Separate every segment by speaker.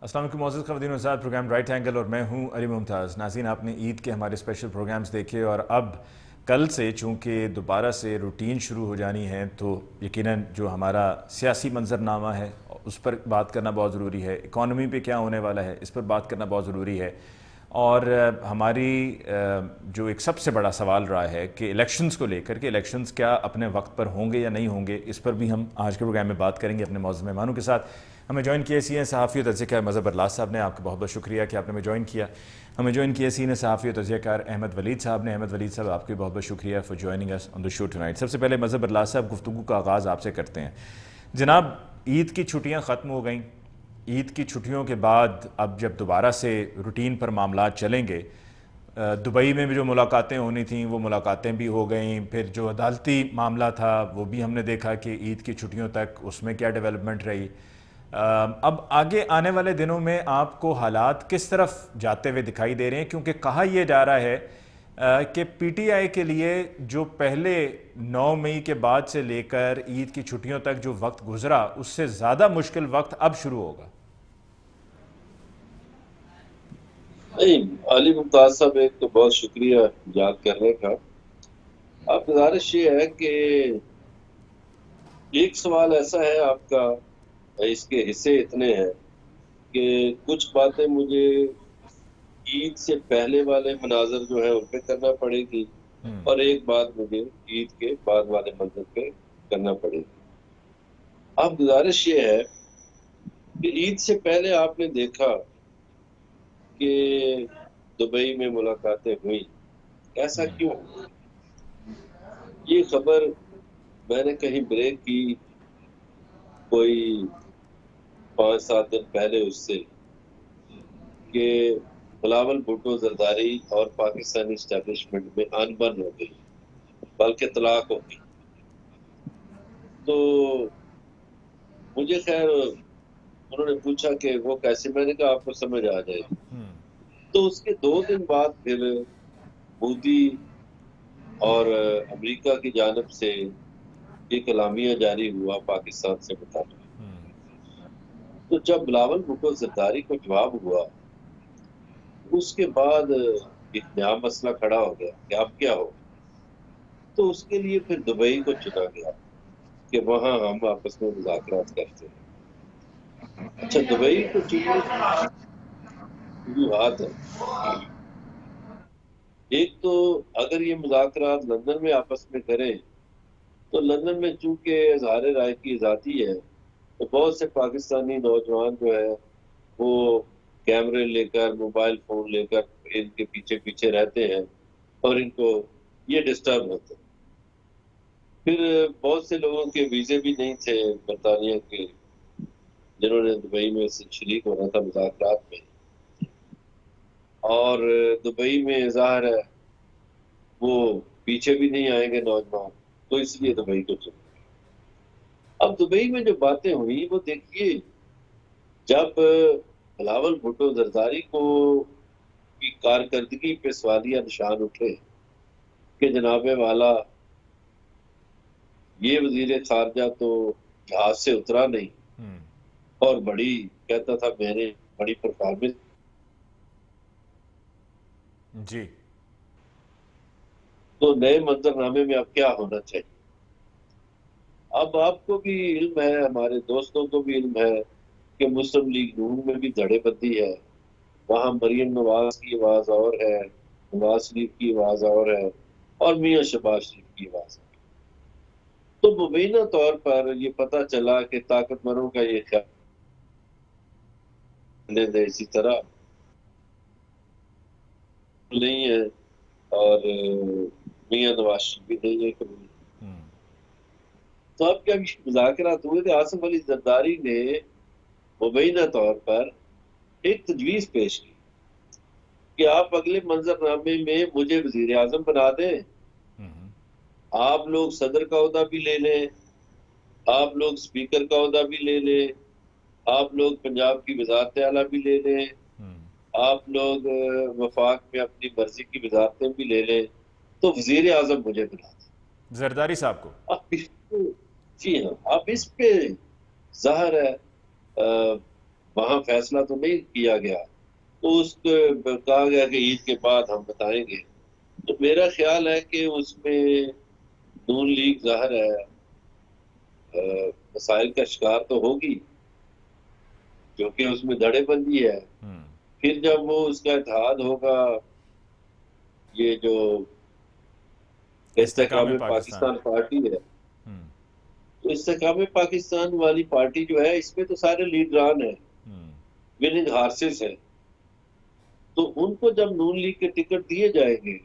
Speaker 1: السلام علیکم معزز خواتین و حضرات، پروگرام رائٹ اینگل اور میں ہوں علی ممتاز۔ ناظرین، آپ نے عید کے ہمارے اسپیشل پروگرامز دیکھے اور اب کل سے چونکہ دوبارہ سے روٹین شروع ہو جانی ہے تو یقیناً جو ہمارا سیاسی منظرنامہ ہے اس پر بات کرنا بہت ضروری ہے، اکانومی پہ کیا ہونے والا ہے اس پر بات کرنا بہت ضروری ہے، اور ہماری جو ایک سب سے بڑا سوال رہا ہے کہ الیکشنز کو لے کر کے الیکشنز کیا اپنے وقت پر ہوں گے یا نہیں ہوں گے، اس پر بھی ہم آج کے پروگرام میں بات کریں گے اپنے معزز مہمانوں کے ساتھ۔ ہمیں جوائن کیا سی ہیں صحافی و تجزیہ کار مظہر برلاس صاحب نے، آپ کا بہت بہت شکریہ کہ آپ نے ہمیں جوائن کیا۔ ہمیں جوائن کیا سی نے صحافی و تجزیہ کار احمد ولید صاحب نے۔ احمد ولید صاحب، آپ کی بہت بہت شکریہ for joining us on the show tonight. سب سے پہلے مظہر برلاس صاحب، گفتگو کا آغاز آپ سے کرتے ہیں۔ جناب، عید کی چھٹیاں ختم ہو گئیں، عید کی چھٹیوں کے بعد اب جب دوبارہ سے روٹین پر معاملات چلیں گے، دبئی میں بھی جو ملاقاتیں ہونی تھیں وہ ملاقاتیں بھی ہو گئیں، پھر جو عدالتی معاملہ تھا وہ بھی ہم نے دیکھا کہ عید کی چھٹیوں تک اس میں کیا ڈیولپمنٹ رہی۔ اب آگے آنے والے دنوں میں آپ کو حالات کس طرف جاتے ہوئے دکھائی دے رہے ہیں؟ کیونکہ کہا یہ جا رہا ہے کہ پی ٹی آئی کے لیے جو پہلے 9 مئی کے بعد سے لے کر عید کی چھٹیوں تک جو وقت گزرا اس سے زیادہ مشکل وقت اب شروع ہوگا۔
Speaker 2: نہیں، علی ممتاز صاحب، ایک تو بہت شکریہ یاد کرنے کا۔ اب گزارش یہ ہے کہ ایک سوال ایسا ہے آپ کا، اس کے حصے اتنے ہیں کہ کچھ باتیں مجھے عید سے پہلے والے مناظر جو ہیں ان پہ کرنا پڑے گی، اور ایک بات مجھے عید کے بعد والے منظر پہ کرنا پڑے گی۔ اب گزارش یہ ہے کہ عید سے پہلے آپ نے دیکھا کہ دبئی میں ملاقاتیں ہوئی، ایسا کیوں؟ یہ خبر میں نے کہیں بریک کی کوئی 5-7 دن پہلے اس سے کہ بلاول بھٹو زرداری اور پاکستانی اسٹیبلشمنٹ میں ان بن ہو گئی، بلکہ طلاق ہو گئی۔ تو مجھے خیر انہوں نے پوچھا کہ وہ کیسے، میں نے کہا آپ کو سمجھ آ جائے گی۔ تو اس کے 2 دن بعد پھر مودی اور امریکہ کی جانب سے ایک اعلامیہ جاری ہوا پاکستان سے متعلق۔ تو جب بلاول بھٹو زرداری کو جواب ہوا، اس کے بعد ایک نیا مسئلہ کھڑا ہو گیا کہ اب کیا ہو۔ تو اس کے لیے پھر دبئی کو چنا گیا کہ وہاں ہم آپس میں مذاکرات کرتے ہیں۔ اچھا، دبئی کو چننے کی وجوہات ہیں۔ ایک تو اگر یہ مذاکرات لندن میں آپس میں کریں تو لندن میں چونکہ اظہار رائے کی آزادی ہے تو بہت سے پاکستانی نوجوان جو ہے وہ کیمرے لے کر، موبائل فون لے کر ان کے پیچھے پیچھے رہتے ہیں اور ان کو یہ ڈسٹرب ہوتے ہیں۔ پھر بہت سے لوگوں کے ویزے بھی نہیں تھے برطانیہ کے، جنہوں نے دبئی میں شریک ہونا تھا مذاکرات میں، اور دبئی میں ظاہر ہے وہ پیچھے بھی نہیں آئیں گے نوجوان، تو اس لیے دبئی کو چنا۔ اب دبئی میں جو باتیں ہوئی وہ دیکھیے، جب بلاول بھٹو زرداری کو کی کارکردگی پہ سوالیہ نشان اٹھے کہ جناب والا یہ وزیر خارجہ تو جہاز سے اترا نہیں اور بڑی کہتا تھا میں نے بڑی پرفارمنس
Speaker 1: جی،
Speaker 2: تو نئے منظرنامے میں اب کیا ہونا چاہیے۔ اب آپ کو بھی علم ہے، ہمارے دوستوں کو بھی علم ہے کہ مسلم لیگ نون میں بھی دھڑے بندی ہے، وہاں مریم نواز کی آواز اور ہے، نواز شریف کی آواز اور ہے، اور میاں شہباز شریف کی آواز ہے۔ تو مبینہ طور پر یہ پتہ چلا کہ طاقتوروں کا یہ خیال دے اسی طرح نہیں ہے، اور میاں نواز شریف بھی نہیں ہے کبھی۔ تو اب کیا مذاکرات ہوئے تھے، آصف علی زرداری نے مبینہ طور پر ایک تجویز پیش کی کہ آپ اگلے منظرنامے میں مجھے وزیر اعظم بنا دیں، آپ لوگ صدر کا عہدہ بھی لے لیں، آپ لوگ اسپیکر کا عہدہ بھی لے لیں، آپ لوگ پنجاب کی وزارت اعلیٰ بھی لے لیں، آپ لوگ وفاق میں اپنی مرضی کی وزارتیں بھی لے لیں، تو وزیر اعظم مجھے بنا دیں
Speaker 1: زرداری صاحب کو۔
Speaker 2: اب جی ہاں، اب اس پہ ظاہر ہے وہاں فیصلہ تو نہیں کیا گیا، تو اس کو کہا گیا کہ عید کے بعد ہم بتائیں گے. تو میرا خیال ہے کہ اس میں نون لیگ ظاہر ہے مسائل کا شکار تو ہوگی، کیونکہ اس میں دھڑے بندی ہے. پھر جب وہ اس کا اتحاد ہوگا، یہ جو استحکام پاکستان پارٹی ہے، تو استحکام پاکستان والی پارٹی جو ہے اس میں تو سارے لیڈران ہیں، وننگ ہارسز ہیں. تو ان کو جب نون لیگ کے ٹکٹ دیے جائیں گے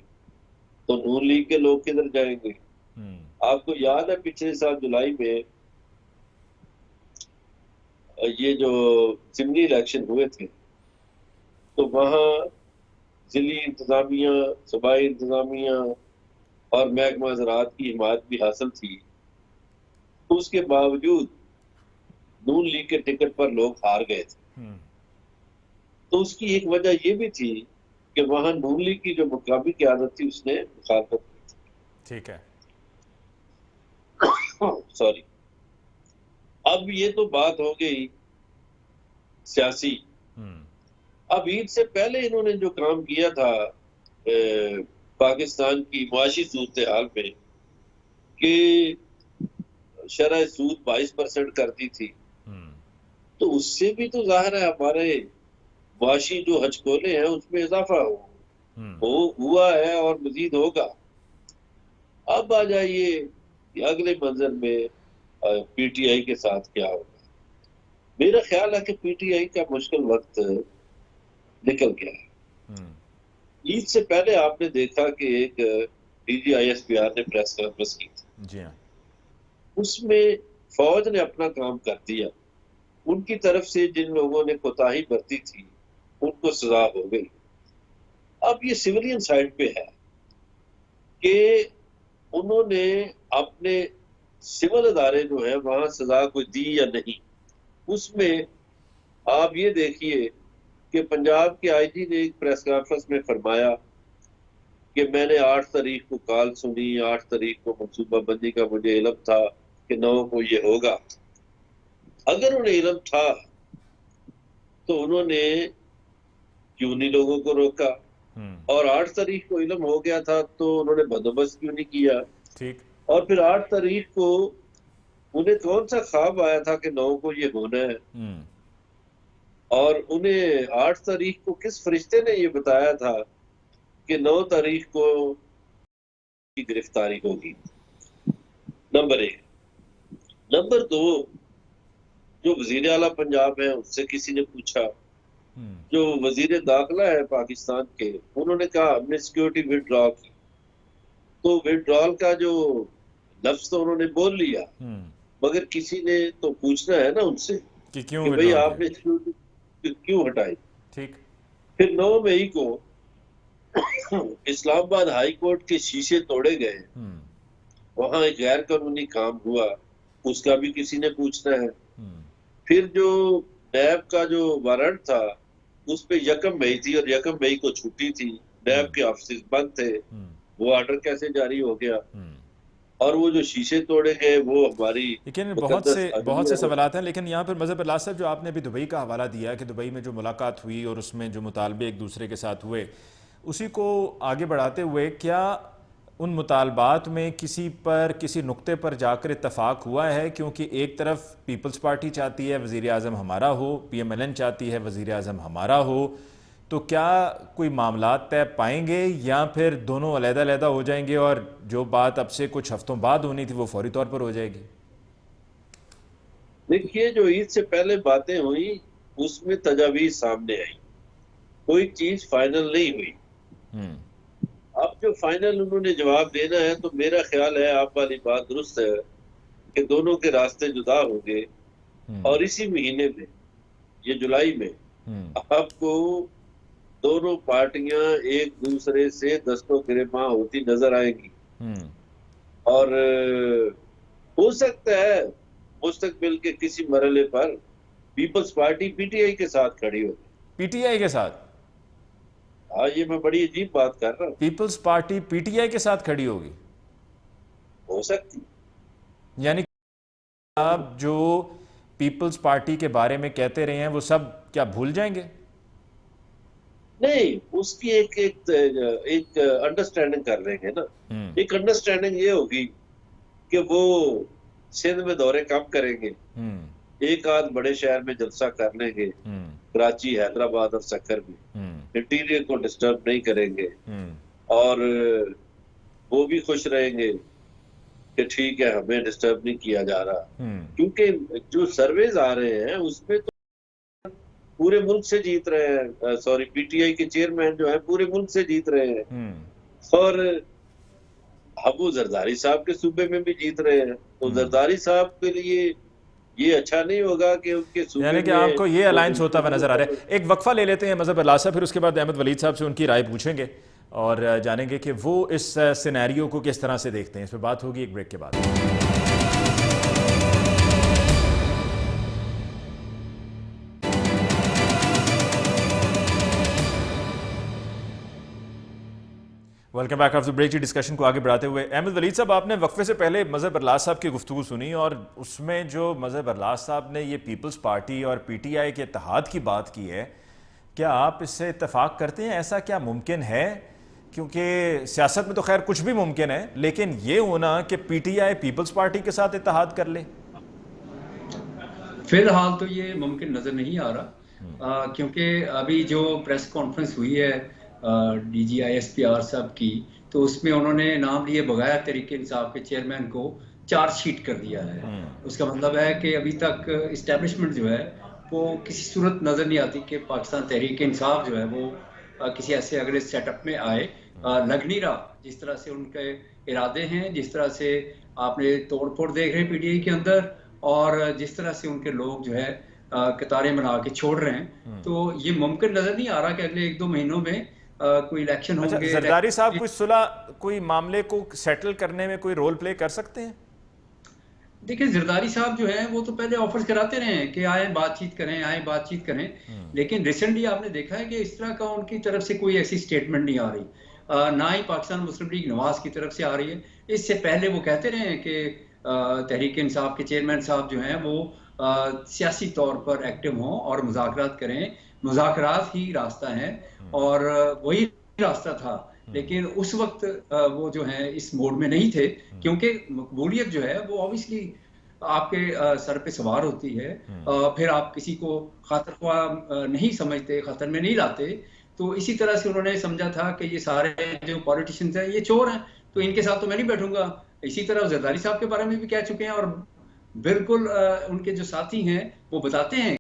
Speaker 2: تو نون لیگ کے لوگ کدھر جائیں گے؟ آپ کو یاد ہے پچھلے سال جولائی میں یہ جو ضمنی الیکشن ہوئے تھے، تو وہاں ضلعی انتظامیہ، صوبائی انتظامیہ اور محکمہ زراعت کی حمایت بھی حاصل تھی. اس کے باوجود نون لیگ کے ٹکٹ پر لوگ ہار گئے تھے. تو اس کی ایک وجہ یہ بھی تھی کہ وہاں نون لیگ کی جو مقامی قیادت تھی اس نے مخالفت کی تھی.
Speaker 1: ٹھیک ہے.
Speaker 2: سوری. اب یہ تو بات ہو گئی سیاسی. اب عید سے پہلے انہوں نے جو کام کیا تھا پاکستان کی معاشی صورتحال میں، کہ شرح سود 22% کر دی تھی، تو اس سے بھی تو ظاہر ہے ہمارے معاشی جو ہچکولے ہیں اس میں اضافہ ہوا ہے اور مزید ہوگا. اب آ جائیے کہ اگلے منظر میں پی ٹی آئی کے ساتھ کیا ہوگا. میرا خیال ہے کہ پی ٹی آئی کا مشکل وقت نکل گیا ہے. عید سے پہلے آپ نے دیکھا کہ ایک D G I S P R نے پریس کانفرنس کی تھی.
Speaker 1: جی ہاں.
Speaker 2: اس میں فوج نے اپنا کام کر دیا. ان کی طرف سے جن لوگوں نے کوتاہی برتی تھی ان کو سزا ہو گئی. اب یہ سویلین سائڈ پہ ہے کہ انہوں نے اپنے سول ادارے جو ہیں وہاں سزا کوئی دی یا نہیں. اس میں آپ یہ دیکھیے کہ پنجاب کے آئی جی نے ایک پریس کانفرنس میں فرمایا کہ میں نے 8 تاریخ کو کال سنی، 8 تاریخ کو منصوبہ بندی کا مجھے علم تھا کہ 9 کو یہ ہوگا. اگر انہیں علم تھا تو انہوں نے کیوں نہیں لوگوں کو روکا؟ اور 8 تاریخ کو علم ہو گیا تھا تو انہوں نے بندوبست کیوں نہیں کیا؟
Speaker 1: ٹھیک.
Speaker 2: اور پھر 8 تاریخ کو انہیں کون سا خواب آیا تھا کہ 9 کو یہ ہونا ہے؟ اور انہیں 8 تاریخ کو کس فرشتے نے یہ بتایا تھا کہ 9 تاریخ کو کی گرفتاری ہوگی؟ نمبر 1. نمبر 2، جو وزیر اعلیٰ پنجاب ہے اس سے کسی نے پوچھا، جو وزیر داخلہ ہے پاکستان کے، انہوں نے کہا ہم نے سیکیورٹی ودڈرا کی. تو ودڈرال کا جو لفظ تو انہوں نے بول لیا، مگر کسی نے تو پوچھنا ہے نا ان سے کہ بھئی آپ نے سیکیورٹی کیوں ہٹائی.
Speaker 1: ٹھیک.
Speaker 2: پھر 9 مئی کو اسلام آباد ہائی کورٹ کے شیشے توڑے گئے، وہاں ایک غیر قانونی کام ہوا، اس کا بھی کسی نے پوچھنا ہے. پھر جو نیب کا جو وارنٹ تھا اس پہ 1 مئی تھی اور 1 مئی کو چھٹی تھی، نیب کے آفیسز بند تھے، وہ آرڈر کیسے جاری ہو گیا؟ اور وہ جو شیشے توڑے گئے وہ ہماری
Speaker 1: لیکن بہت سے سوالات ہیں. لیکن یہاں پر مظہر اللہ صاحب، جو آپ نے ابھی دبئی کا حوالہ دیا کہ دبئی میں جو ملاقات ہوئی اور اس میں جو مطالبے ایک دوسرے کے ساتھ ہوئے، اسی کو آگے بڑھاتے ہوئے کیا ان مطالبات میں کسی نقطے پر جا کر اتفاق ہوا ہے؟ کیونکہ ایک طرف پیپلز پارٹی چاہتی ہے وزیر اعظم ہمارا ہو، پی ایم ایل این چاہتی ہے وزیر اعظم ہمارا ہو، تو کیا کوئی معاملات طے پائیں گے یا پھر دونوں علیحدہ علیحدہ ہو جائیں گے اور جو بات اب سے کچھ ہفتوں بعد ہونی تھی وہ فوری طور پر ہو جائے گی؟
Speaker 2: دیکھیے، جو عید سے پہلے باتیں ہوئی اس میں تجاویز سامنے آئی، کوئی چیز فائنل نہیں ہوئی. اب جو فائنل انہوں نے جواب دینا ہے تو میرا خیال ہے آپ والی بات درست ہے کہ دونوں کے راستے جدا ہوں گے، اور اسی مہینے میں، یہ جولائی میں، آپ کو دونوں پارٹیاں ایک دوسرے سے دستوں گریباں ہوتی نظر آئیں گی. اور ہو سکتا ہے مستقبل کے کسی مرحلے پر Peoples party P T I کے ساتھ کھڑی ہوگی.
Speaker 1: پی ٹی آئی کے ساتھ؟
Speaker 2: ہاں، یہ میں بڑی عجیب بات کر رہا ہوں.
Speaker 1: Peoples party P T I کے ساتھ کھڑی ہوگی؟
Speaker 2: ہو سکتی.
Speaker 1: یعنی آپ جو پیپلز پارٹی کے بارے میں کہتے رہے ہیں وہ سب کیا بھول جائیں گے؟
Speaker 2: نہیں، اس کی ایک انڈرسٹینڈنگ کر لیں گے نا. ایک انڈرسٹینڈنگ یہ ہوگی کہ وہ سندھ میں دورے کم کریں گے، ایک آدھ بڑے شہر میں جلسہ کر لیں گے، کراچی، حیدرآباد اور سکر میں، انٹیریئر کو ڈسٹرب نہیں کریں گے، اور وہ بھی خوش رہیں گے کہ ٹھیک ہے ہمیں ڈسٹرب نہیں کیا جا رہا. کیونکہ جو سرویز آ رہے ہیں اس میں تو پورے ملک سے جیت رہے ہیں، سوری پی ٹی آئی کے چیئرمین جو ہیں پورے ملک سے جیت رہے ہیں، اور ابو زرداری صاحب کے صوبے میں بھی جیت رہے ہیں. تو زرداری صاحب کے لیے یہ اچھا نہیں ہوگا کہ ان کے صوبے
Speaker 1: یعنی کہ
Speaker 2: میں
Speaker 1: آپ کو یہ الائنس ہوتا ہوا نظر آ رہا ہے. ایک وقفہ لے لیتے ہیں مظہر برلاس صاحب، پھر اس کے بعد احمد ولید صاحب سے ان کی رائے پوچھیں گے اور جانیں گے کہ وہ اس سینیریو کو کس طرح سے دیکھتے ہیں. اس پہ بات ہوگی ایک بریک کے بعد. Welcome back after break. Discussion کو آگے بڑھاتے ہوئے احمد ولید صاحب، آپ نے وقفے سے پہلے مظہر برلاس صاحب کی گفتگو سنی اور اس میں جو مظہر برلاس صاحب نے یہ پیپلز پارٹی اور پی ٹی آئی کے اتحاد کی بات کی ہے، کیا آپ اس سے اتفاق کرتے ہیں؟ ایسا کیا ممکن ہے؟ کیونکہ سیاست میں تو خیر کچھ بھی ممکن ہے، لیکن یہ ہونا کہ P T I Peoples Party کے ساتھ اتحاد کر لے؟
Speaker 3: فی الحال تو یہ ممکن نظر نہیں آ رہا، کیونکہ ابھی جو پریس کانفرنس ہوئی ہے D G I S P R صاحب کی، تو اس میں انہوں نے نام لیے بغیر تحریک انصاف کے چیئرمین کو چارج شیٹ کر دیا ہے. اس کا مطلب ہے کہ ابھی تک اسٹیبلشمنٹ جو ہے وہ کسی صورت نظر نہیں آتی کہ پاکستان تحریک انصاف جو ہے وہ کسی ایسے اگلے سیٹ اپ میں آئے. لگ نہیں رہا جس طرح سے ان کے ارادے ہیں، جس طرح سے آپ نے توڑ پھوڑ دیکھ رہے ہیں پی ٹی آئی کے اندر، اور جس طرح سے ان کے لوگ جو ہے قطاریں بنا کے چھوڑ رہے ہیں، تو یہ ممکن نظر نہیں آ رہا کہ اگلے 1-2 مہینوں میں کوئی الیکشن ہوں گے.
Speaker 1: زرداری صاحب کوئی صلح، کوئی معاملے کو سیٹل کرنے میں کوئی رول پلے کر سکتے ہیں؟
Speaker 3: دیکھیں زرداری صاحب جو ہیں وہ تو پہلے آفرز کراتے رہے ہیں کہ آئیں بات چیت کریں، لیکن ریسنٹلی آپ نے دیکھا ہے کہ اس طرح کا ان کی طرف سے کوئی ایسی سٹیٹمنٹ نہیں آ رہی، نہ ہی پاکستان مسلم لیگ نواز کی طرف سے آ رہی ہے. اس سے پہلے وہ کہتے رہے ہیں کہ تحریک انصاف کے چیئرمین صاحب جو ہیں وہ سیاسی طور پر ایکٹیو ہوں اور مذاکرات کریں. مذاکرات ہی راستہ ہے اور وہی راستہ تھا، لیکن اس وقت وہ جو ہیں اس موڈ میں نہیں تھے، کیونکہ مقبولیت جو ہے وہ obviously آپ کے سر پہ سوار ہوتی ہے، پھر آپ کسی کو خاطر خواہ نہیں سمجھتے، خطر میں نہیں لاتے. تو اسی طرح سے انہوں نے سمجھا تھا کہ یہ سارے جو پولیٹیشنز ہیں یہ چور ہیں، تو ان کے ساتھ تو میں نہیں بیٹھوں گا. اسی طرح زرداری صاحب کے بارے میں بھی کہہ چکے ہیں، اور بالکل ان کے جو ساتھی ہیں وہ بتاتے ہیں،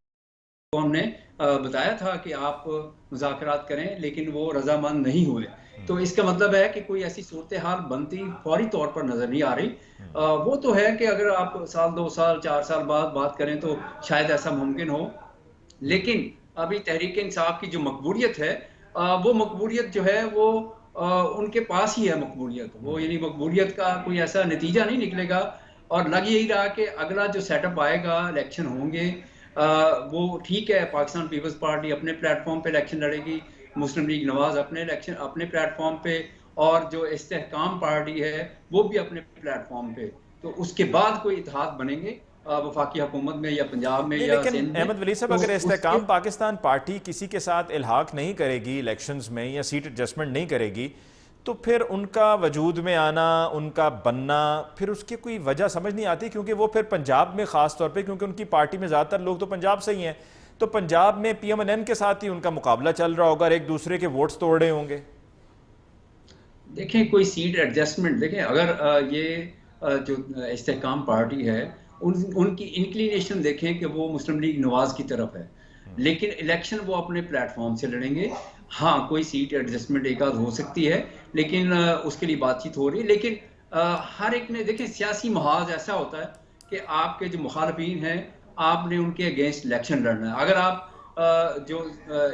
Speaker 3: تو ہم نے بتایا تھا کہ آپ مذاکرات کریں، لیکن وہ رضامند نہیں ہوئے. تو اس کا مطلب ہے کہ کوئی ایسی صورتحال بنتی فوری طور پر نظر نہیں آ رہی. وہ تو ہے کہ اگر آپ 1 2 سال 4 سال بعد بات کریں تو شاید ایسا ممکن ہو، لیکن ابھی تحریک انصاف کی جو مقبولیت ہے وہ مقبولیت جو ہے وہ ان کے پاس ہی ہے. مقبولیت وہ یعنی مقبولیت کا کوئی ایسا نتیجہ نہیں نکلے گا، اور لگ یہی رہا کہ اگلا جو سیٹ اپ آئے گا، الیکشن ہوں گے، وہ ٹھیک ہے پاکستان پیپلز پارٹی اپنے پلیٹ فارم پہ الیکشن لڑے گی، مسلم لیگ نواز اپنے پلیٹ فارم پہ، اور جو استحکام پارٹی ہے وہ بھی اپنے پلیٹ فارم پہ. تو اس کے بعد کوئی اتحاد بنیں گے وفاقی حکومت میں یا پنجاب میں یا سندھ میں.
Speaker 1: احمد ولی صاحب، اگر استحکام پاکستان پارٹی کسی کے ساتھ الحاق نہیں کرے گی الیکشنز میں یا سیٹ ایڈجسٹمنٹ نہیں کرے گی، تو پھر ان کا وجود میں آنا، ان کا بننا، پھر اس کی کوئی وجہ سمجھ نہیں آتی. کیونکہ وہ پھر پنجاب میں خاص طور پہ، کیونکہ ان کی پارٹی میں زیادہ تر لوگ تو پنجاب سے ہی ہیں، تو پنجاب میں پی ایم این ایم کے ساتھ ہی ان کا مقابلہ چل رہا ہوگا اور ایک دوسرے کے ووٹس توڑ رہے ہوں گے.
Speaker 3: دیکھیں کوئی سیٹ ایڈجسٹمنٹ، دیکھیں اگر یہ جو استحکام پارٹی ہے ان کی انکلینیشن دیکھیں کہ وہ مسلم لیگ نواز کی طرف ہے، لیکن الیکشن وہ اپنے پلیٹ فارم سے لڑیں گے. ہاں کوئی سیٹ ایڈجسٹمنٹ ایک آدھ ہو سکتی ہے، لیکن اس کے لیے بات چیت ہو رہی ہے. لیکن ہر ایک نے دیکھیں سیاسی محاذ ایسا ہوتا ہے کہ آپ کے جو مخالفین ہیں آپ نے ان کے اگینسٹ الیکشن لڑنا ہے. اگر آپ جو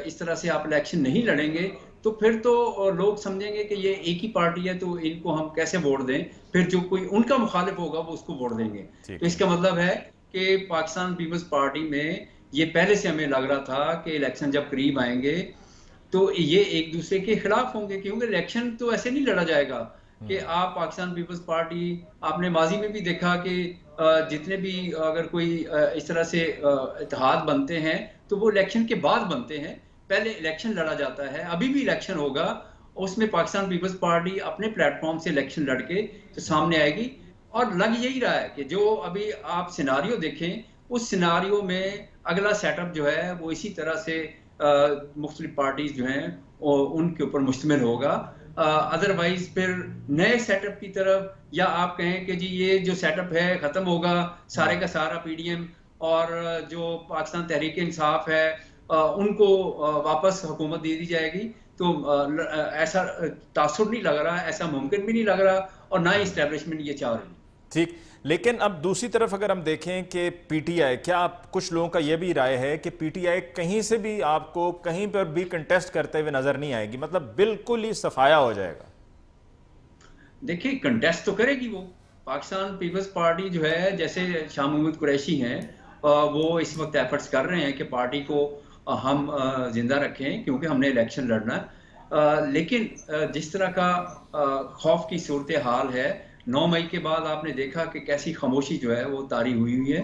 Speaker 3: اس طرح سے آپ الیکشن نہیں لڑیں گے تو پھر تو لوگ سمجھیں گے کہ یہ ایک ہی پارٹی ہے تو ان کو ہم کیسے ووٹ دیں، پھر جو کوئی ان کا مخالف ہوگا وہ اس کو ووٹ دیں گے. تو اس کا مطلب ہے کہ پاکستان پیپلز پارٹی میں یہ پہلے سے ہمیں لگ رہا تھا کہ الیکشن جب قریب آئیں گے تو یہ ایک دوسرے کے خلاف ہوں گے، کیونکہ الیکشن تو ایسے نہیں لڑا جائے گا کہ آپ پاکستان پیپلز پارٹی، آپ نے ماضی میں بھی دیکھا کہ جتنے بھی اگر کوئی اس طرح سے اتحاد بنتے ہیں تو وہ الیکشن کے بعد بنتے ہیں، پہلے الیکشن لڑا جاتا ہے. ابھی بھی الیکشن ہوگا، اس میں پاکستان پیپلز پارٹی اپنے پلیٹ فارم سے الیکشن لڑ کے تو سامنے آئے گی. اور لگ یہی رہا ہے کہ جو ابھی آپ سیناریو دیکھیں، اس سیناریو میں اگلا سیٹ اپ جو ہے وہ اسی طرح سے مختلف پارٹیز جو ہیں ان کے اوپر مشتمل ہوگا. ادروائز پھر نئے سیٹ اپ کی طرف، یا آپ کہیں کہ جی یہ جو سیٹ اپ ہے ختم ہوگا، سارے کا سارا پی ڈی ایم اور جو پاکستان تحریک انصاف ہے ان کو واپس حکومت دے دی جائے گی، تو ایسا تاثر نہیں لگ رہا، ایسا ممکن بھی نہیں لگ رہا، اور نہ ہی اسٹیبلشمنٹ یہ چاہ رہی.
Speaker 1: ٹھیک، لیکن اب دوسری طرف اگر ہم دیکھیں کہ پی ٹی آئی، کیا کچھ لوگوں کا یہ بھی رائے ہے کہ پی ٹی آئی کہیں سے بھی آپ کو کہیں پر بھی کنٹیسٹ کرتے ہوئے نظر نہیں آئے گی، مطلب بالکل ہی صفایا ہو جائے گا؟
Speaker 3: دیکھیں کنٹیسٹ تو کرے گی وہ. پاکستان پیپلز پارٹی جو ہے، جیسے شاہ محمود قریشی ہیں، وہ اس وقت ایفرٹس کر رہے ہیں کہ پارٹی کو ہم زندہ رکھیں کیونکہ ہم نے الیکشن لڑنا ہے. لیکن جس طرح کا خوف کی صورتحال ہے، 9 مئی کے بعد آپ نے دیکھا کہ کیسی خاموشی جو ہے وہ طاری ہوئی ہے.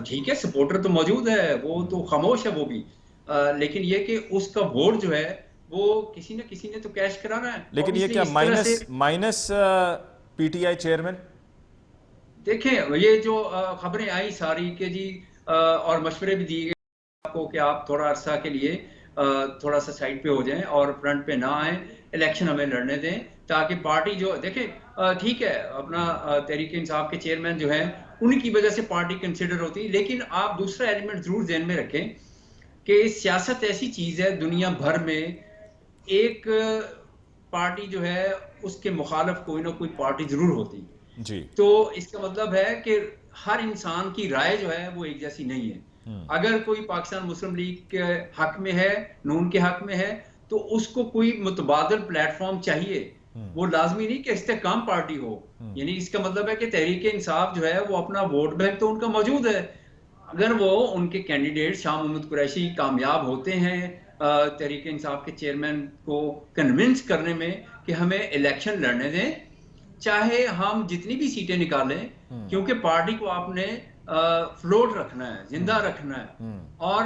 Speaker 3: ٹھیک ہے، سپورٹر تو موجود ہے، وہ تو خاموش ہے وہ بھی، لیکن یہ کہ اس کا ووٹ جو ہے وہ کسی نہ کسی نے تو کیش کرانا ہے.
Speaker 1: لیکن یہ کیا minus P T I chairman?
Speaker 3: دیکھیں یہ جو خبریں آئی ساری کہ جی اور مشورے بھی دیے گئے آپ کو کہ آپ تھوڑا عرصہ کے لیے تھوڑا سا سائڈ پہ ہو جائیں اور فرنٹ پہ نہ آئیں، الیکشن ہمیں لڑنے دیں، تاکہ پارٹی جو دیکھیں ٹھیک ہے اپنا تحریک انصاف کے چیئرمین جو ہیں ان کی وجہ سے پارٹی کنسیڈر ہوتی، لیکن آپ دوسرا ایلیمنٹ ضرور ذہن میں رکھیں کہ سیاست ایسی چیز ہے دنیا بھر میں، ایک پارٹی جو ہے اس کے مخالف کوئی نہ کوئی پارٹی ضرور ہوتی.
Speaker 1: جی،
Speaker 3: تو اس کا مطلب ہے کہ ہر انسان کی رائے جو ہے وہ ایک جیسی نہیں ہے. اگر کوئی پاکستان مسلم لیگ کے حق میں ہے، نون کے حق میں ہے، تو اس کو کوئی متبادل پلیٹ فارم چاہیے. وہ لازمی نہیں کہ استحکام پارٹی ہو، یعنی اس کا مطلب ہے کہ تحریک انصاف جو ہے وہ اپنا ووٹ بینک تو ان کا موجود ہے. اگر وہ ان کے کینڈیڈیٹ شاہ محمود قریشی کامیاب ہوتے ہیں تحریک انصاف کے چیئرمین کو کنونس کرنے میں کہ ہمیں الیکشن لڑنے دیں، چاہے ہم جتنی بھی سیٹیں نکالیں، کیونکہ پارٹی کو آپ نے فلوٹ رکھنا ہے، زندہ رکھنا ہے. اور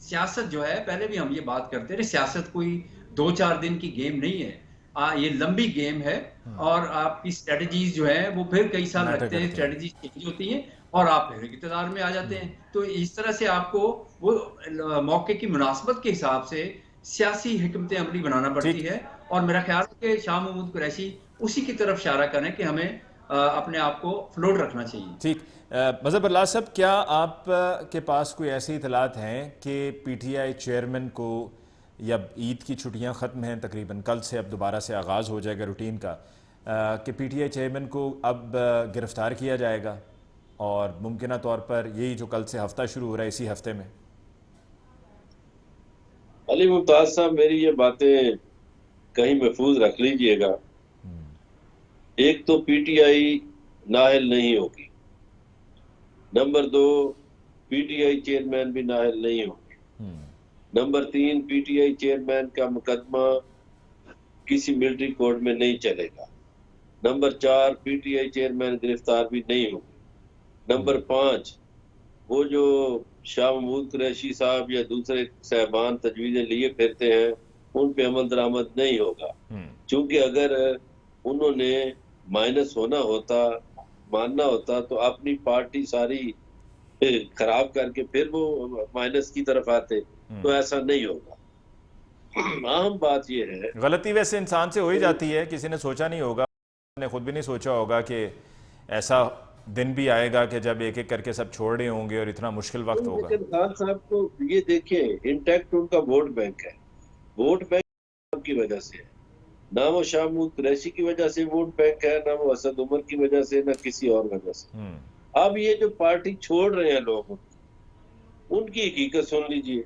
Speaker 3: سیاست جو ہے، پہلے بھی ہم یہ بات کرتے رہے، سیاست کوئی 2-4 دن کی گیم نہیں ہے، یہ لمبی گیم ہے، اور آپ کی اسٹریٹجیز جو ہے وہ پھر کئی سال لگتے ہیں، اسٹریٹجیز چینج ہوتی ہیں اور آپ پھر اقتدار میں آ جاتے ہیں. تو اس طرح سے آپ کو وہ موقع کی مناسبت کے حساب سے سیاسی حکمت عملی بنانا پڑتی ہے. اور میرا خیال ہے کہ شاہ محمود قریشی اسی کی طرف اشارہ کریں کہ ہمیں اپنے آپ کو فلوٹ رکھنا چاہیے.
Speaker 1: ٹھیک، مظہر اللہ صاحب، کیا آپ کے پاس کوئی ایسی اطلاعات ہیں کہ پی ٹی آئی چیئرمین کو، یا عید کی چھٹیاں ختم ہیں تقریباً، کل سے اب دوبارہ سے آغاز ہو جائے گا روٹین کا، کہ پی ٹی آئی چیئرمین کو اب گرفتار کیا جائے گا، اور ممکنہ طور پر یہی جو کل سے ہفتہ شروع ہو رہا ہے اسی ہفتے میں؟
Speaker 2: علی ممتاز صاحب، میری یہ باتیں کہیں محفوظ رکھ لیجئے گا. ایک تو پی ٹی آئی نااہل نہیں ہوگی، number 2 P T I chairman بھی نااہل نہیں ہوگی، number 3 P T I chairman کا مقدمہ کسی ملٹری کورٹ میں نہیں چلے گا، number 4 P T I chairman گرفتار بھی نہیں ہوگی، نمبر 5 وہ جو شاہ محمود قریشی صاحب یا دوسرے صاحبان تجویزیں لیے پھرتے ہیں ان پہ عمل درآمد نہیں ہوگا. چونکہ اگر انہوں نے مائنس ہونا ہوتا، ماننا ہوتا، تو اپنی پارٹی ساری خراب کر کے پھر وہ مائنس کی طرف آتے، تو ایسا نہیں ہوگا. اہم بات یہ ہے،
Speaker 1: غلطی ویسے انسان سے ہو ہی جاتی ہے، کسی نے سوچا نہیں ہوگا، نے خود بھی نہیں سوچا ہوگا کہ ایسا دن بھی آئے گا کہ جب ایک ایک کر کے سب چھوڑ رہے ہوں گے اور اتنا مشکل وقت ہوگا.
Speaker 2: لیکن خان صاحب کو یہ دیکھیں، انٹیکٹ ان کا ووٹ بینک ہے، ووٹ بینک کی وجہ سے ہے، نہ وہ شاہ محمود قریشی کی وجہ سے ووٹ بینک ہے، نہ وہ اسد عمر کی وجہ سے، نہ کسی اور وجہ سے. اب یہ جو پارٹی چھوڑ رہے ہیں لوگ، ان کی حقیقت سن لیجئے.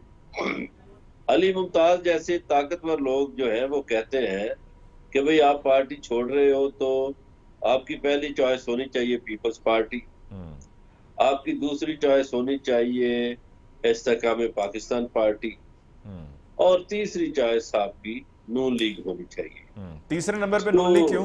Speaker 2: علی ممتاز جیسے طاقتور لوگ جو ہیں وہ کہتے ہیں کہ بھئی آپ پارٹی چھوڑ رہے ہو تو آپ کی پہلی چوائس ہونی چاہیے پیپلز پارٹی، آپ کی دوسری چوائس ہونی چاہیے استحکام پاکستان پارٹی، اور تیسری چوائس آپ کی نون لیگ ہونی چاہیے.
Speaker 1: تیسرے نمبر پہ نون لیگ کیوں؟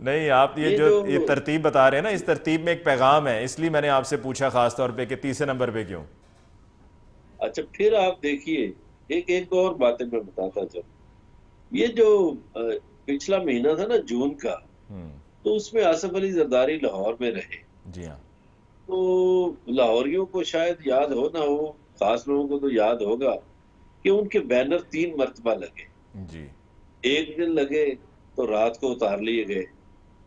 Speaker 1: نہیں آپ یہ جو یہ ترتیب بتا رہے ہیں نا اس ترتیب میں ایک پیغام ہے, اس لیے میں نے آپ سے پوچھا خاص طور پہ کہ تیسرے نمبر پہ کیوں.
Speaker 2: اچھا پھر آپ دیکھیے ایک اور باتیں میں بتاتا چلوں. یہ جو پچھلا مہینہ تھا نا جون کا, تو اس میں آصف علی زرداری لاہور میں رہے.
Speaker 1: جی ہاں.
Speaker 2: تو لاہوریوں کو شاید یاد ہو نہ ہو, خاص لوگوں کو تو یاد ہوگا کہ ان کے بینر 3 مرتبہ لگے.
Speaker 1: جی.
Speaker 2: ایک دن لگے تو رات کو اتار لیے گئے,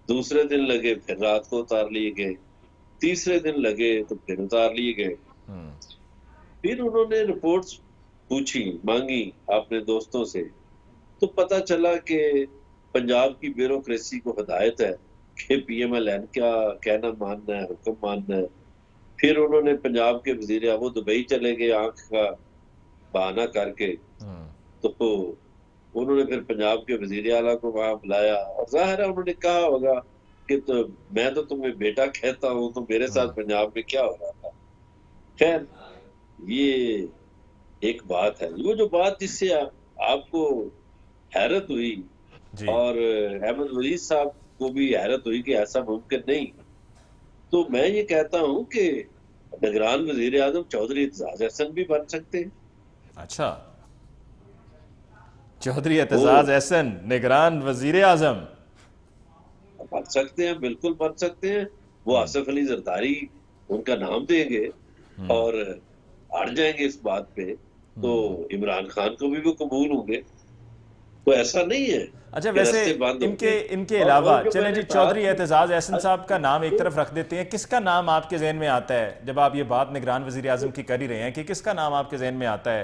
Speaker 2: دوسرے دن لگے پھر رات کو اتار لیے گئے, تیسرے دن لگے تو پھر اتار لیے گئے. پھر انہوں نے رپورٹس پوچھی, مانگی اپنے دوستوں سے, تو پتا چلا کہ پنجاب کی بیوروکریسی کو ہدایت ہے کہ پی ایم ایل این کا کہنا ماننا ہے, حکم ماننا ہے. پھر انہوں نے پنجاب کے وزیر وہ دبئی چلے گئے آنکھ کا بہانہ کر کے, تو انہوں نے پھر پنجاب کے وزیر اعلیٰ کو وہاں بلایا, اور ظاہر ہے انہوں نے کہا ہوگا کہ میں تو تمہیں بیٹا کہتا ہوں, تو میرے ساتھ پنجاب میں کیا ہو رہا تھا. خیر یہ ایک بات ہے. وہ جو بات جس سے آپ کو حیرت ہوئی اور احمد وزیر صاحب کو بھی حیرت ہوئی کہ ایسا ممکن نہیں, تو میں یہ کہتا ہوں کہ نگران وزیر اعظم چودھری اعتزاز احسن بھی بن سکتے ہیں.
Speaker 1: اچھا, چودھری اعتزاز احسن نگران وزیر اعظم
Speaker 2: بن سکتے ہیں, بالکل بن سکتے ہیں. وہ آصف علی زرداری ان کا نام دیں گے اور اڑ جائیں گے اس بات پہ, تو عمران خان کو بھی وہ قبول ہوں گے. تو ایسا نہیں ہے.
Speaker 1: اچھا ویسے ان کے علاوہ چلیں جی, چودھری اعتزاز احسن صاحب کا نام ایک طرف رکھ دیتے ہیں, کس کا نام آپ کے ذہن میں آتا ہے جب آپ یہ بات نگران وزیر اعظم کی کر ہی رہے ہیں, کہ کس کا نام آپ کے ذہن میں آتا ہے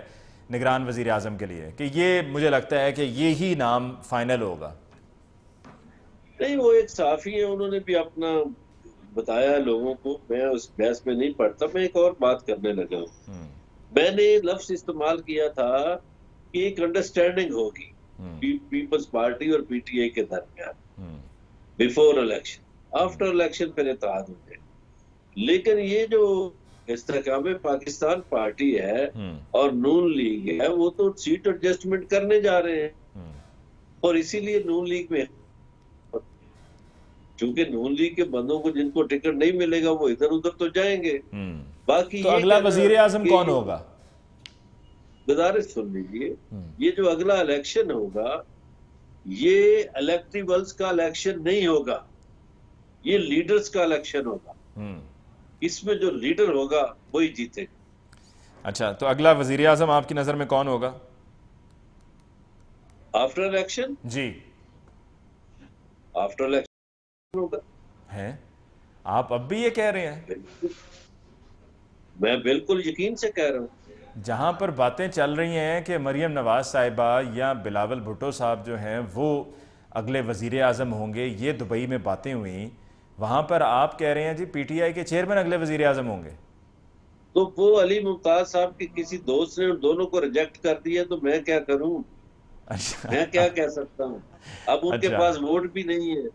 Speaker 1: نگران وزیر اعظم کے لیے کہ یہ مجھے لگتا ہے کہ یہی نام فائنل ہوگا؟
Speaker 2: نہیں, وہ ایک صحافی ہیں, انہوں نے بھی اپنا بتایا لوگوں کو, میں اس بحث میں نہیں پڑھتا. میں ایک اور بات کرنے لگا ہوں. میں نے لفظ استعمال کیا تھا کہ ایک انڈرسٹینڈنگ ہوگی پیپلز پارٹی اور پی ٹی آئی کے درمیان بیفور الیکشن, آفٹر الیکشن پھر اتحاد ہوں گے. لیکن یہ جو استحکام پاکستان پارٹی ہے اور نون لیگ ہے, وہ تو سیٹ ایڈجسٹمنٹ کرنے جا رہے ہیں, اور اسی لیے نون لیگ میں, چونکہ نون لیگ کے بندوں کو جن کو ٹکٹ نہیں ملے گا وہ ادھر ادھر تو جائیں گے. باقی
Speaker 1: تو اگلا وزیر اعظم کون ہوگا؟
Speaker 2: گزارش سن لیجیے, یہ جو اگلا الیکشن ہوگا یہ الیکٹیبلز کا الیکشن نہیں ہوگا, یہ لیڈرز کا الیکشن ہوگا. اس میں جو لیڈر ہوگا وہی جیتے گا.
Speaker 1: اچھا, تو اگلا وزیر اعظم آپ کی نظر میں کون ہوگا
Speaker 2: آفٹر الیکشن؟
Speaker 1: جی
Speaker 2: آفٹر الیکشن ہوگا.
Speaker 1: ہے آپ اب بھی یہ کہہ رہے ہیں؟
Speaker 2: میں بالکل یقین سے کہہ رہا ہوں.
Speaker 1: جہاں پر باتیں چل رہی ہیں کہ مریم نواز صاحبہ یا بلاول بھٹو صاحب جو ہیں وہ اگلے وزیر اعظم ہوں گے, یہ دبئی میں باتیں ہوئیں, وہاں پر آپ کہہ رہے ہیں جی پی ٹی آئی کے چیئرمین اگلے وزیر اعظم ہوں گے.
Speaker 2: تو وہ علی ممتاز صاحب کے کسی دوست نے ان دونوں کو ریجیکٹ کر دیا, تو میں کیا کروں؟ میں کیا کہہ سکتا ہوں؟ اب ان کے پاس ووٹ بھی نہیں ہے.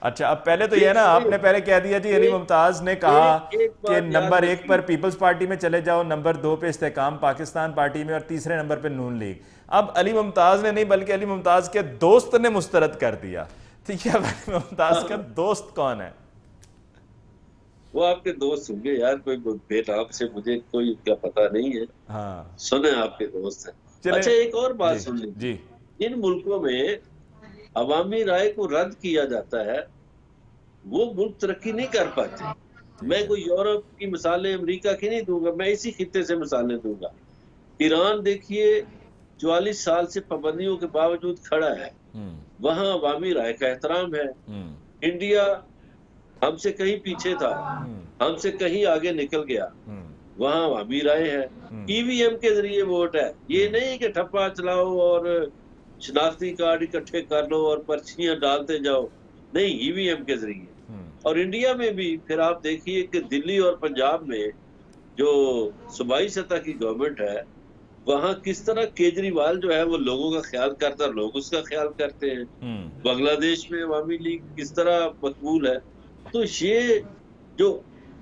Speaker 1: اچھا, اب پہلے تو یہ نا آپ نے پہلے کہہ دیا جی علی ممتاز نے کہا کہ نمبر 1 پر پیپلز پارٹی میں چلے جاؤ, نمبر 2 پہ استحکام پاکستان پارٹی میں, اور تیسرے نمبر پہ نون لیگ. اب علی ممتاز نے نہیں بلکہ علی ممتاز کے دوست نے مسترد کر دیا. تو یہ علی ممتاز کا دوست کون ہے؟
Speaker 2: وہ آپ کے دوست ہوں گے یار, کوئی بیٹ آپ سے مجھے کوئی کا پتہ نہیں ہے.
Speaker 1: ہاں
Speaker 2: سنیں آپ کے دوست ہیں. اچھا ایک اور بات سن لیجیے, ان ملکوں میں عوامی رائے کو رد کیا جاتا ہے, وہ ملک ترقی نہیں کر پاتے. میں کوئی یورپ کی مثالیں امریکہ کی نہیں دوں گا, میں اسی خطے سے مثالیں دوں گا. ایران دیکھیے 44 سال سے پابندیوں کے باوجود کھڑا ہے, وہاں عوامی رائے کا احترام ہے. انڈیا ہم سے کہیں پیچھے تھا, ہم سے کہیں آگے نکل گیا, وہاں عوامی رائے ہے. ای وی ایم کے ذریعے ووٹ ہے, یہ نہیں کہ ٹھپا چلاؤ اور شناختی کارڈ اکٹھے کر لو اور پرچیاں ڈالتے جاؤ, نہیں, ای وی ایم کے ذریعے. اور انڈیا میں بھی پھر آپ دیکھیے کہ دلی اور پنجاب میں جو صوبائی سطح کی گورنمنٹ ہے, وہاں کس طرح کیجریوال جو ہے وہ لوگوں کا خیال کرتا ہے, لوگ اس کا خیال کرتے ہیں. بنگلہ دیش میں عوامی لیگ کس طرح مقبول ہے. تو یہ جو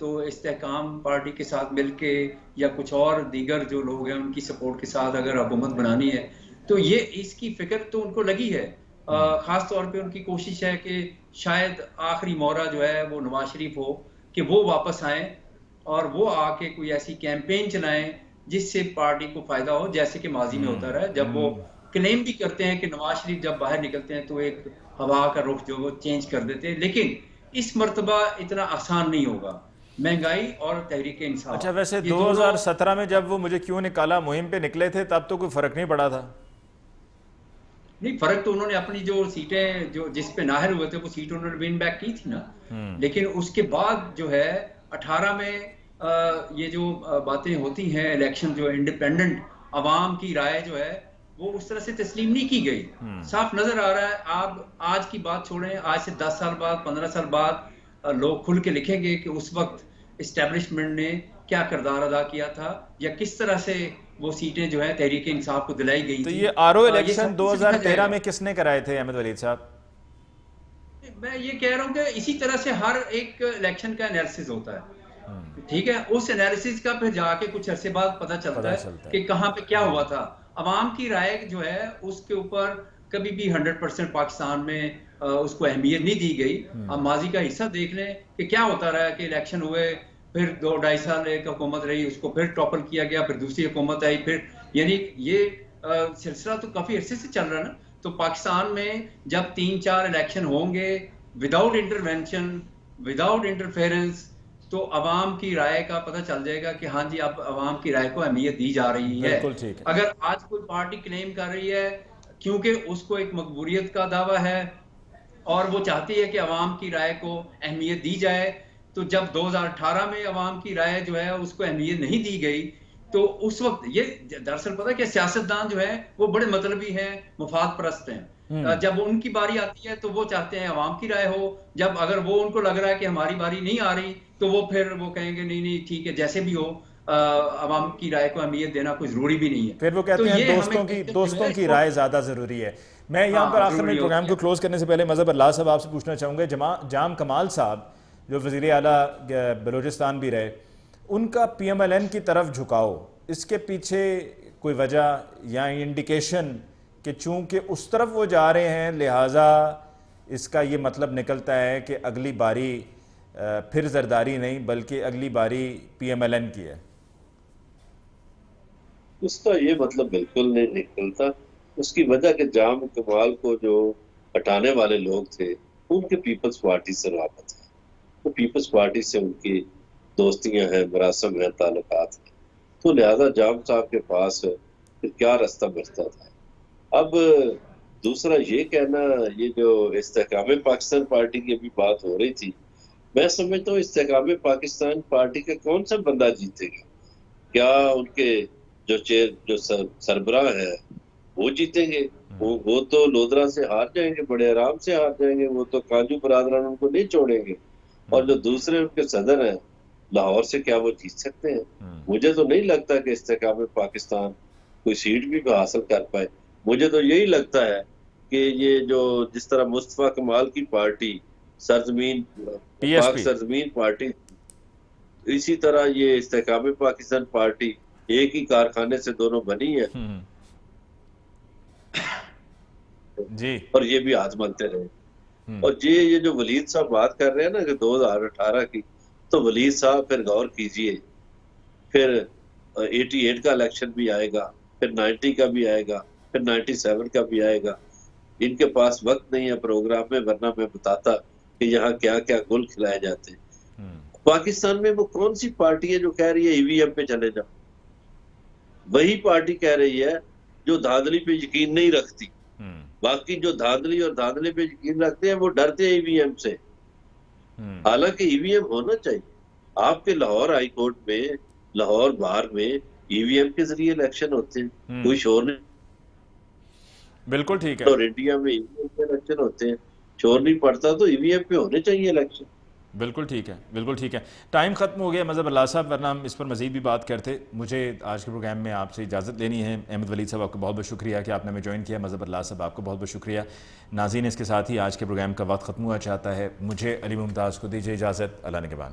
Speaker 3: تو استحکام پارٹی کے ساتھ مل کے یا کچھ اور دیگر جو لوگ ہیں ان کی سپورٹ کے ساتھ اگر حکومت بنانی ہے تو یہ اس کی فکر تو ان کو لگی ہے. خاص طور پہ ان کی کوشش ہے کہ شاید آخری مورا جو ہے وہ نواز شریف ہو کہ وہ واپس آئیں اور وہ آ کے کوئی ایسی کیمپین چلائیں جس سے پارٹی کو فائدہ ہو، جیسے کہ ماضی میں ہوتا رہا. جب وہ کلیم بھی کرتے ہیں کہ نواز شریف جب باہر نکلتے ہیں تو ایک ہوا کا رخ جو وہ چینج کر دیتے ہیں، لیکن اس مرتبہ اتنا آسان نہیں ہوگا. مہنگائی اور تحریک انصاف.
Speaker 1: اچھا ویسے 2017 میں جب وہ مجھے کیوں نکالا مہم پہ نکلے تھے تب تو کوئی فرق نہیں پڑا تھا؟
Speaker 3: نہیں، فرق تو انہوں نے اپنی جو سیٹیں جو جس پہ ناہل ہوئے تھے وہ سیٹ انہوں نے ون بیک کی تھی نا. لیکن اس کے بعد جو ہے 18 میں یہ جو باتیں ہوتی ہیں الیکشن جو انڈیپینڈنٹ عوام کی رائے جو ہے وہ اس طرح سے تسلیم نہیں کی گئی. صاف نظر آ رہا ہے. آپ آج کی بات چھوڑیں، آج سے 10 سال بعد 15 سال بعد لوگ کھل کے لکھیں گے کہ اس وقت اسٹیبلشمنٹ نے کیا کردار ادا کیا تھا یا کس طرح سے وہ سیٹیں جو ہیں تحریک انصاف کو دلائی گئی.
Speaker 1: تو یہ آر او الیکشن 2013 میں کس نے کرائے تھے احمد ولید صاحب؟
Speaker 3: میں یہ کہہ رہا ہوں کہ اسی طرح سے ہر ایک الیکشن کا انالیسس ہوتا ہے. ٹھیک ہے، اس انالیسس کا پھر جا کے کچھ عرصے بعد پتہ چلتا ہے کہ کہاں پہ کیا ہوا تھا. عوام کی رائے جو ہے اس کے اوپر کبھی بھی 100% پاکستان میں اس کو اہمیت نہیں دی گئی. اب ماضی کا حصہ دیکھ لیں کہ کیا ہوتا رہا کہ الیکشن ہوئے، پھر 2-2.5 سال ایک حکومت رہی، اس کو پھر ٹاپل کیا گیا، پھر دوسری حکومت آئی، پھر یعنی یہ سلسلہ تو کافی عرصے سے چل رہا ہے نا. تو پاکستان میں جب 3-4 الیکشن ہوں گے وداؤٹ انٹرونشن، وداؤٹ انٹرفیئرنس، تو عوام کی رائے کا پتہ چل جائے گا کہ ہاں جی اب عوام کی رائے کو اہمیت دی جا رہی ہے. اگر آج کوئی پارٹی کلیم کر رہی ہے کیونکہ اس کو ایک مقبولیت کا دعویٰ ہے اور وہ چاہتی ہے کہ عوام کی رائے کو اہمیت دی جائے، تو جب 2018 میں عوام کی رائے جو ہے اس کو اہمیت نہیں دی گئی تو اس وقت یہ دراصل پتہ ہے کہ سیاستدان جو ہیں وہ بڑے مطلبی ہیں، مفاد پرست ہیں. جب ان کی باری آتی ہے تو وہ چاہتے ہیں عوام کی رائے ہو. جب اگر وہ ان کو لگ رہا ہے کہ ہماری باری نہیں آ رہی تو وہ پھر وہ کہیں گے نہیں ٹھیک ہے جیسے بھی ہو، عوام کی رائے کو اہمیت دینا کوئی ضروری بھی نہیں ہے.
Speaker 1: پھر وہ کہتے ہیں دوستوں کی رائے زیادہ ضروری ہے. میں یہاں پر آخر میں پروگرام کو کلوز کرنے سے پہلے مظہر اللہ صاحب آپ سے پوچھنا چاہوں گا، جام کمال صاحب جو وزیر اعلیٰ بلوچستان بھی رہے، ان کا پی ایم ایل این کی طرف جھکاؤ، اس کے پیچھے کوئی وجہ یا انڈیکیشن کہ چونکہ اس طرف وہ جا رہے ہیں لہٰذا اس کا یہ مطلب نکلتا ہے کہ اگلی باری پھر زرداری نہیں بلکہ اگلی باری پی ایم ایل این کی ہے؟
Speaker 2: اس کا یہ مطلب بالکل نہیں نکلتا. اس کی وجہ کہ جام کمال کو جو ہٹانے والے لوگ تھے ان کے پیپلز پارٹی سے رابط ہے. وہ پیپلز پارٹی سے ان کی دوستیاں ہیں، مراسم ہیں، تعلقات ہیں. تو لہذا جام صاحب کے پاس پھر کیا راستہ بچتا تھا. اب دوسرا یہ کہنا، یہ جو استحکام پاکستان پارٹی کی ابھی بات ہو رہی تھی، میں سمجھتا ہوں استحکام پاکستان پارٹی کا کون سا بندہ جیتے گا؟ کیا ان کے جو سربراہ ہیں وہ جیتیں گے؟ وہ تو لودرا سے ہار جائیں گے، بڑے آرام سے ہار جائیں گے. وہ تو کانجو برادران ان کو نہیں چھوڑیں گے. اور جو دوسرے ان کے صدر ہیں لاہور سے، کیا وہ جیت سکتے ہیں؟ مجھے تو نہیں لگتا کہ استحکام پاکستان کوئی سیٹ بھی حاصل کر پائے. مجھے تو یہی لگتا ہے کہ یہ جو جس طرح مصطفیٰ کمال کی پارٹی سرزمین پارٹی، اسی طرح یہ استحکام پاکستان پارٹی ایک ہی کارخانے سے دونوں بنی ہے
Speaker 1: جی،
Speaker 2: اور یہ بھی آزماتے رہے. اور یہ جو ولید صاحب بات کر رہے ہیں نا کہ 2018 کی، تو ولید صاحب پھر غور کیجئے، پھر 88 کا الیکشن بھی آئے گا، پھر 90 کا بھی آئے گا، پھر 97 کا بھی آئے گا. ان کے پاس وقت نہیں ہے پروگرام میں، ورنہ میں بتاتا کہ یہاں کیا کیا گل کھلائے جاتے ہیں. پاکستان میں وہ کون سی پارٹی ہے جو کہہ رہی ہے ای وی ایم پہ چلے جاؤ؟ وہی پارٹی کہہ رہی ہے جو دھاندلی پہ یقین نہیں رکھتی. باقی جو دھاندلی اور دھاندلی پہ یقین رکھتے ہیں وہ ڈرتے ہیں ای وی ایم سے. حالانکہ ای وی ایم ہونا چاہیے. آپ کے لاہور ہائی کورٹ میں، لاہور بار میں ای وی ایم کے ذریعے الیکشن ہوتے ہیں، کوئی شور نہیں.
Speaker 1: بالکل ٹھیک ہے.
Speaker 2: اور انڈیا میں ای وی ایم کے الیکشن ہوتے ہیں، شور نہیں پڑتا، تو ای وی ایم پہ ہونے چاہیے الیکشن.
Speaker 1: بالکل ٹھیک ہے، بالکل ٹھیک ہے. ٹائم ختم ہو گیا مظہر اللہ صاحب، ورنہ ہم اس پر مزید بھی بات کرتے. مجھے آج کے پروگرام میں آپ سے اجازت لینی ہے. احمد ولید صاحب آپ کو بہت بہت شکریہ کہ آپ نے ہمیں جوائن کیا. مظہر اللہ صاحب آپ کو بہت بہت شکریہ. ناظرین، اس کے ساتھ ہی آج کے پروگرام کا وقت ختم ہوا چاہتا ہے. مجھے علی ممتاز کو دیجیے اجازت. اللہ نگہبان.